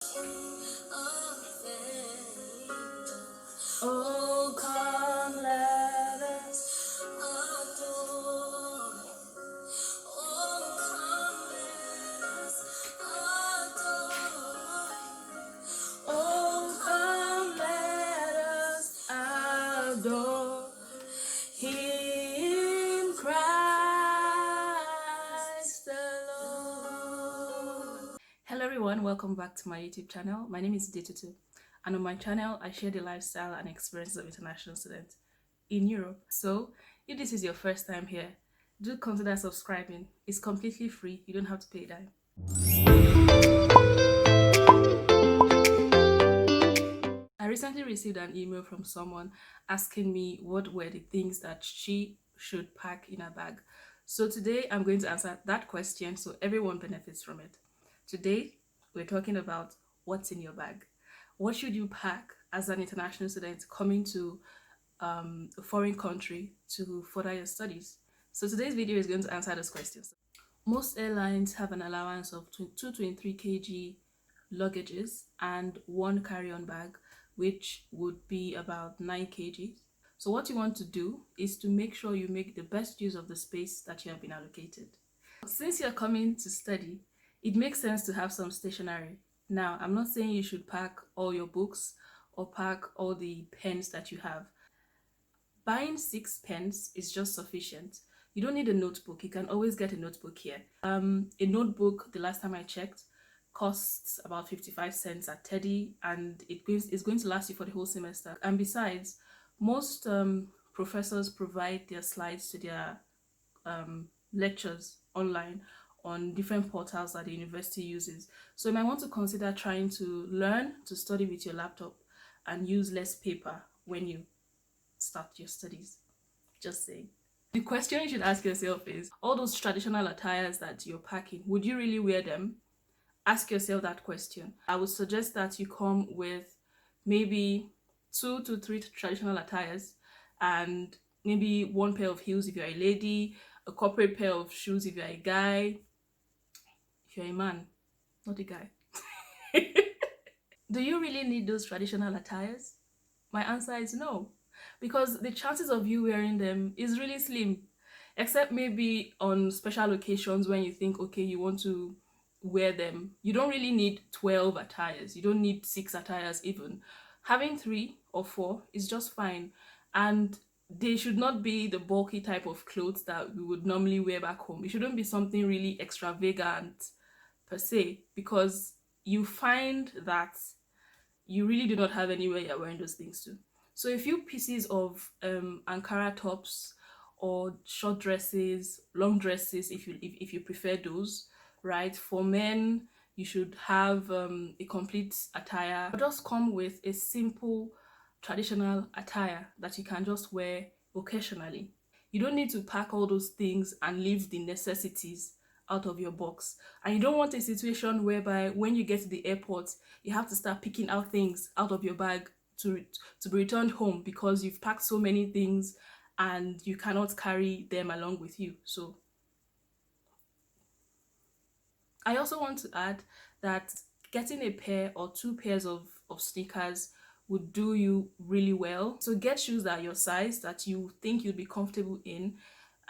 Oh, come let us adore. Oh, come let us adore. Oh, come let us adore Him, Christ the Lord. Hello everyone, welcome back to my YouTube channel. My name is Detutu, and on my channel I share the lifestyle and experiences of international students in Europe. So if this is your first time here, do consider subscribing. It's completely free, you don't have to pay a dime. I recently received an email from someone asking me what were the things that she should pack in her bag. So today I'm going to answer that question so everyone benefits from it. Today we're talking about what's in your bag. What should you pack as an international student coming to a foreign country to further your studies? So today's video is going to answer those questions. Most airlines have an allowance of 223 kg luggages and one carry-on bag, which would be about 9 kg. So what you want to do is to make sure you make the best use of the space that you have been allocated. Since you're coming to study, it makes sense to have some stationery. Now, I'm not saying you should pack all your books or pack all the pens that you have. Buying 6 pens is just sufficient. You don't need a notebook. You can always get a notebook here. A notebook, the last time I checked, costs about 55 cents at Teddy, and it's going to last you for the whole semester. And besides, most professors provide their slides to their lectures online on different portals that the university uses. So you might want to consider trying to learn to study with your laptop and use less paper when you start your studies. Just saying. The question you should ask yourself is, all those traditional attires that you're packing, would you really wear them? Ask yourself that question. I would suggest that you come with maybe 2 to 3 traditional attires and maybe 1 pair of heels if you're a lady, a corporate pair of shoes if you're a guy, if you're a man, not a guy. Do you really need those traditional attires? My answer is no, because the chances of you wearing them is really slim, except maybe on special occasions when you think, okay, you want to wear them. You don't really need 12 attires. You don't need 6 attires even. Having 3 or 4 is just fine, and they should not be the bulky type of clothes that we would normally wear back home. It shouldn't be something really extravagant per se, because you find that you really do not have anywhere you're wearing those things to. So a few pieces of Ankara tops or short dresses, long dresses, if you prefer those, right? For men, you should have a complete attire. Just come with a simple traditional attire that you can just wear occasionally. You don't need to pack all those things and leave the necessities out of your box. And you don't want a situation whereby when you get to the airport, you have to start picking out things out of your bag to be returned home because you've packed so many things and you cannot carry them along with you. So I also want to add that getting a pair or 2 pairs of sneakers would do you really well. So get shoes that are your size, that you think you'd be comfortable in,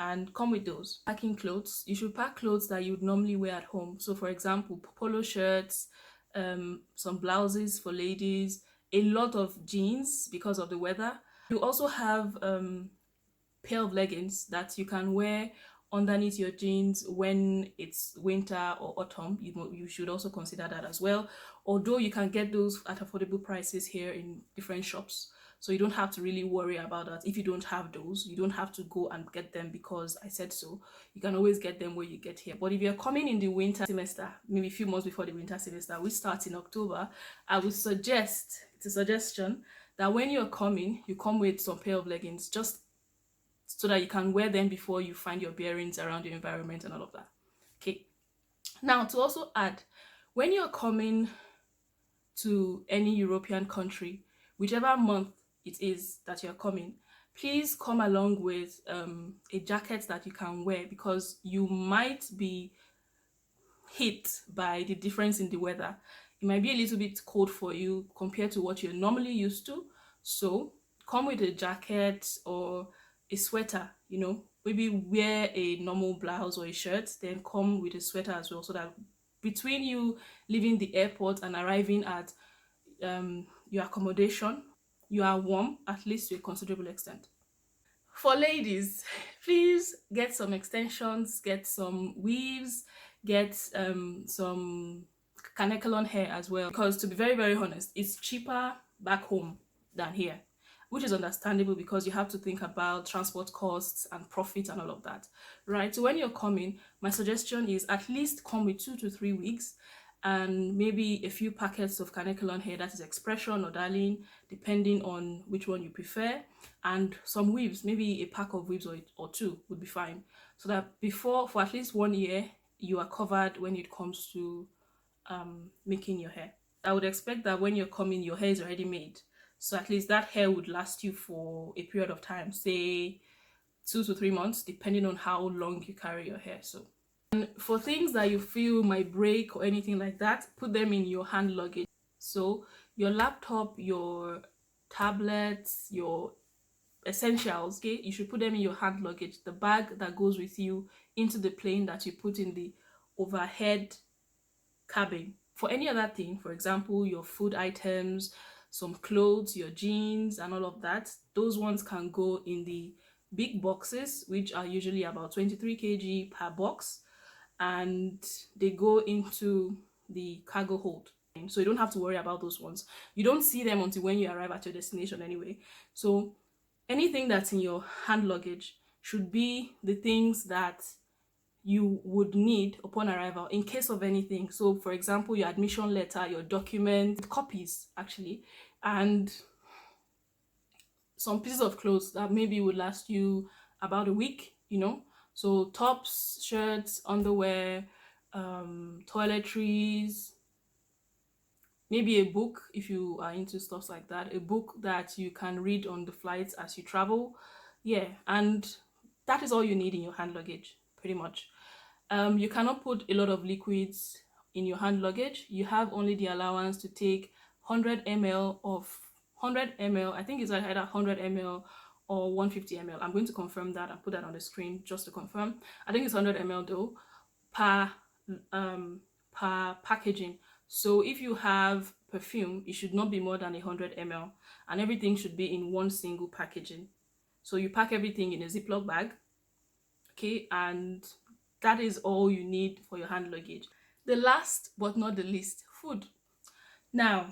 and come with those. Packing clothes, you should pack clothes that you would normally wear at home. So for example, polo shirts, some blouses for ladies, a lot of jeans because of the weather. You also have pair of leggings that you can wear underneath your jeans when it's winter or autumn. You should also consider that as well, although you can get those at affordable prices here in different shops, so you don't have to really worry about that. If you don't have those, you don't have to go and get them because I said so. You can always get them when you get here. But if you're coming in the winter semester, maybe a few months before the winter semester, which starts in October, I would suggest, it's a suggestion, that when you're coming, you come with some pair of leggings, just so that you can wear them before you find your bearings around your environment and all of that. Okay. Now, to also add, when you're coming to any European country, whichever month it is that you're coming, please come along with a jacket that you can wear, because you might be hit by the difference in the weather. It might be a little bit cold for you compared to what you're normally used to. So come with a jacket or a sweater, maybe wear a normal blouse or a shirt, then come with a sweater as well, so that between you leaving the airport and arriving at your accommodation, you are warm at least to a considerable extent. For ladies, please get some extensions, get some weaves, get some canacolon hair as well. Because to be very, very honest, it's cheaper back home than here, which is understandable because you have to think about transport costs and profit and all of that, right? So when you're coming, my suggestion is at least come with 2 to 3 weeks and maybe a few packets of canacolon hair, that is expression or darling, depending on which one you prefer, and some weaves, maybe a pack of weaves or two would be fine, so that for at least 1 year you are covered when it comes to making your hair. I would expect that when you're coming, your hair is already made, so at least that hair would last you for a period of time, say 2 to 3 months, depending on how long you carry your hair. So for things that you feel might break or anything like that, put them in your hand luggage. So your laptop, your tablets, your essentials, okay, you should put them in your hand luggage, the bag that goes with you into the plane that you put in the overhead cabin. For any other thing, for example, your food items, some clothes, your jeans and all of that, those ones can go in the big boxes, which are usually about 23 kg per box, and they go into the cargo hold. So you don't have to worry about those ones. You don't see them until when you arrive at your destination anyway. So anything that's in your hand luggage should be the things that you would need upon arrival in case of anything. So for example, your admission letter, your document copies actually, and some pieces of clothes that maybe would last you about a week, so tops, shirts, underwear, toiletries, maybe a book if you are into stuff like that, a book that you can read on the flights as you travel. Yeah, and that is all you need in your hand luggage pretty much. You cannot put a lot of liquids in your hand luggage. You have only the allowance to take 100 ml, I think it's either 100 ml or 150 ml. I'm going to confirm that and put that on the screen just to confirm. I think it's 100 ml though per packaging. So if you have perfume, it should not be more than 100 ml, and everything should be in one single packaging. So you pack everything in a Ziploc bag, okay, and that is all you need for your hand luggage. The last but not the least, food. Now,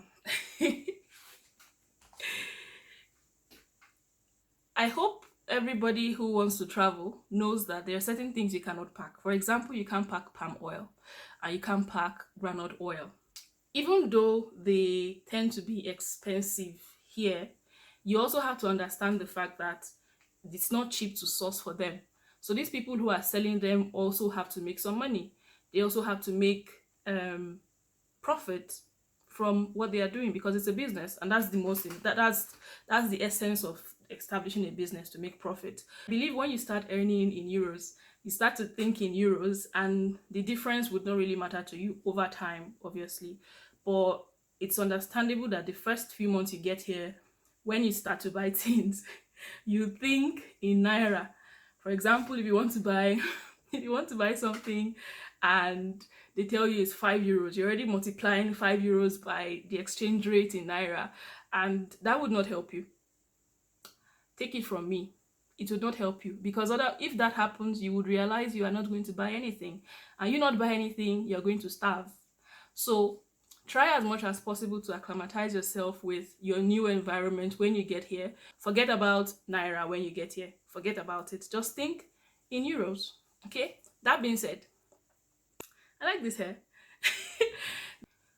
I hope everybody who wants to travel knows that there are certain things you cannot pack. For example, you can't pack palm oil and you can't pack groundnut oil. Even though they tend to be expensive here, you also have to understand the fact that it's not cheap to source for them. So these people who are selling them also have to make some money. They also have to make profit from what they are doing, because it's a business, and that's the that's the essence of establishing a business, to make profit. I believe when you start earning in euros, you start to think in euros, and the difference would not really matter to you over time, obviously. But it's understandable that the first few months you get here, when you start to buy things, you think in naira. For example, if you want to buy if you want to buy something and they tell you it's 5 euros, you're already multiplying 5 euros by the exchange rate in naira, and that would not help you. Take it from me, it would not help you, because if that happens, you would realize you are not going to buy anything, and you not buy anything, you're going to starve. So try as much as possible to acclimatize yourself with your new environment when you get here. Forget about naira when you get here. Forget about it. Just think in euros. Okay? That being said, I like this hair.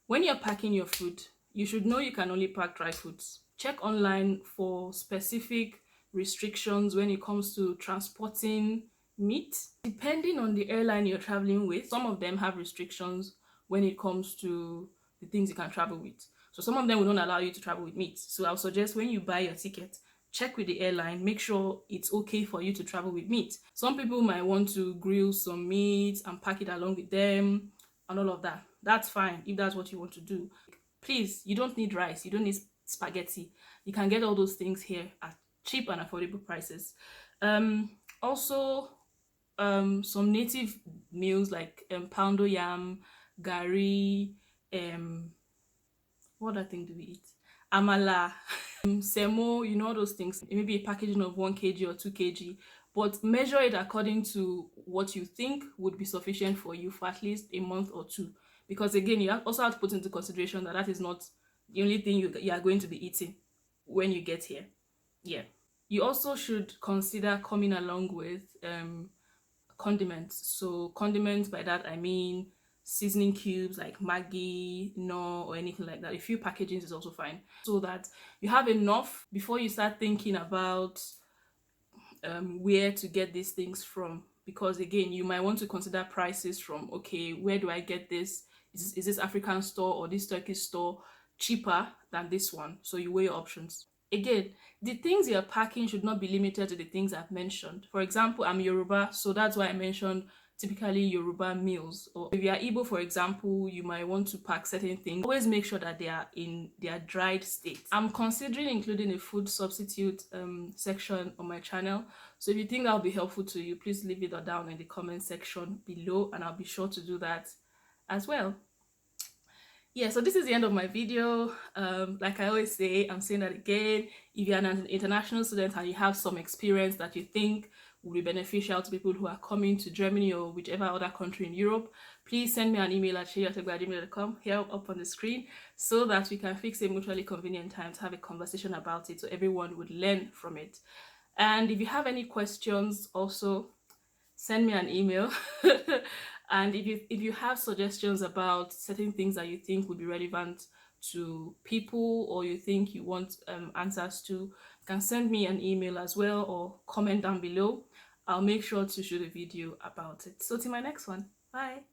When you're packing your food, you should know you can only pack dry foods. Check online for specific restrictions when it comes to transporting meat. Depending on the airline you're traveling with, some of them have restrictions when it comes to the things you can travel with. So some of them will not allow you to travel with meat. So I'll suggest when you buy your ticket, check with the airline, make sure it's okay for you to travel with meat. Some people might want to grill some meat and pack it along with them and all of that. That's fine if that's what you want to do. Please, you don't need rice, you don't need spaghetti. You can get all those things here at cheap and affordable prices. Also, some native meals like poundo yam, gari, um what other thing do we eat? Amala, semo, you know, all those things. It may be a packaging of 1 kg or 2 kg, but measure it according to what you think would be sufficient for you for at least a month or two. Because again, also have to put into consideration that that is not the only thing you are going to be eating when you get here. Yeah. You also should consider coming along with condiments. So condiments, by that I mean seasoning cubes like Maggi, no, or anything like that. A few packagings is also fine, so that you have enough before you start thinking about where to get these things from. Because again, you might want to consider prices from, okay, where do I get this? Is this African store or this Turkish store cheaper than this one? So you weigh your options. Again, the things you're packing should not be limited to the things I've mentioned. For example, I'm Yoruba, so that's why I mentioned typically Yoruba meals. Or if you are Igbo, for example, you might want to pack certain things. Always make sure that they are in their dried state. I'm considering including a food substitute section on my channel. So if you think that'll be helpful to you, please leave it down in the comment section below, and I'll be sure to do that as well. Yeah, so this is the end of my video. Like I always say, I'm saying that again, if you're an international student and you have some experience that you think will be beneficial to people who are coming to Germany or whichever other country in Europe, please send me an email at seyiotegbayo@gmail.com here up on the screen, so that we can fix a mutually convenient time to have a conversation about it so everyone would learn from it. And if you have any questions, also send me an email. And if you have suggestions about certain things that you think would be relevant to people, or you think you want answers to, you can send me an email as well, or comment down below. I'll make sure to shoot a video about it. So till my next one, bye.